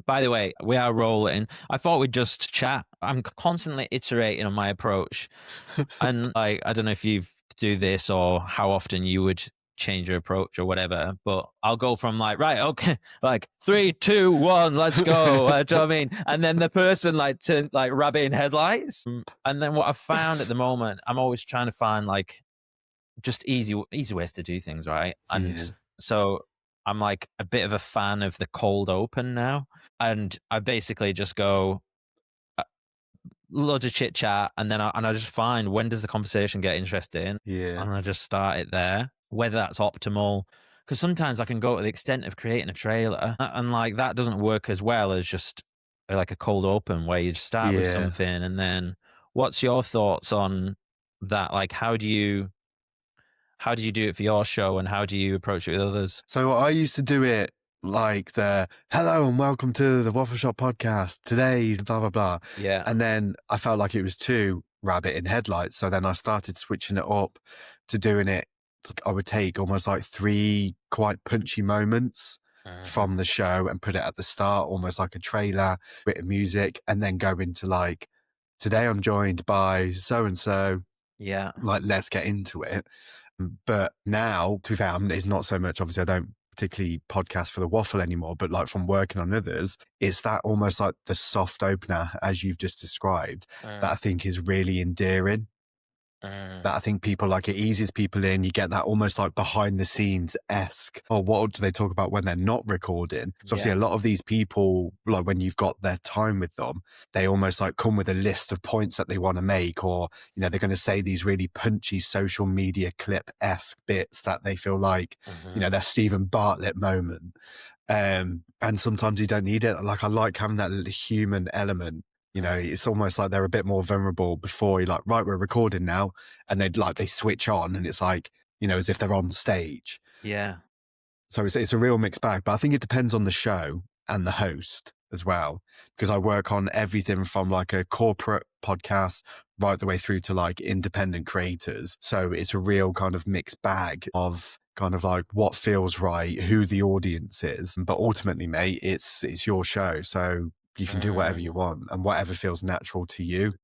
By the way, we are rolling. I thought we'd just chat. I'm constantly iterating on my approach. And like, I don't know if you do this or how often you would change your approach or whatever, but I'll go from like, right, okay, like 3, 2, 1, let's go. Do you know what I mean? And then the person like to like rabbit in headlights. And then what I've found at the moment, I'm always trying to find like just easy ways to do things, right? And Yeah. so I'm like a bit of a fan of the cold open now. And I basically just go loads of chit chat, and then I just find when does the conversation get interesting, Yeah. and I just start it there. Whether that's optimal, because sometimes I can go to the extent of creating a trailer, and like that doesn't work as well as just like a cold open where you start with Yeah. something, and then what's your thoughts on that? Like, how do you do it for your show, and how do you approach it with others? So I used to do it like the hello and welcome to the Waffle Shop podcast. Today, blah, blah, blah. Yeah. And then I felt like it was too rabbit in headlights. So then I started switching it up to doing it. I would take almost like 3 quite punchy moments from the show and put it at the start, almost like a trailer, bit of music, and then go into like, today I'm joined by so-and-so, Yeah. like, let's get into it. But now, to be fair, it's not so much, obviously, I don't particularly podcast for the Waffle anymore, but like from working on others, it's that almost like the soft opener, as you've just described, that I think is really endearing. That I think people like, it eases people in. You get that almost like behind the scenes-esque, or what do they talk about when they're not recording? So obviously Yeah. a lot of these people, like when you've got their time with them, they almost like come with a list of points that they want to make, or, you know, they're going to say these really punchy social media clip-esque bits that they feel like, you know, their Stephen Bartlett moment. And sometimes you don't need it. Like, I like having that little human element. You know, it's almost like they're a bit more vulnerable before you're like, right, we're recording now. And they switch on and it's like, you know, as if they're on stage. Yeah. So it's a real mixed bag, but I think it depends on the show and the host as well, because I work on everything from like a corporate podcast right the way through to like independent creators. So it's a real kind of mixed bag of kind of like what feels right, who the audience is. But ultimately, mate, it's your show. So you can do whatever you want and whatever feels natural to you.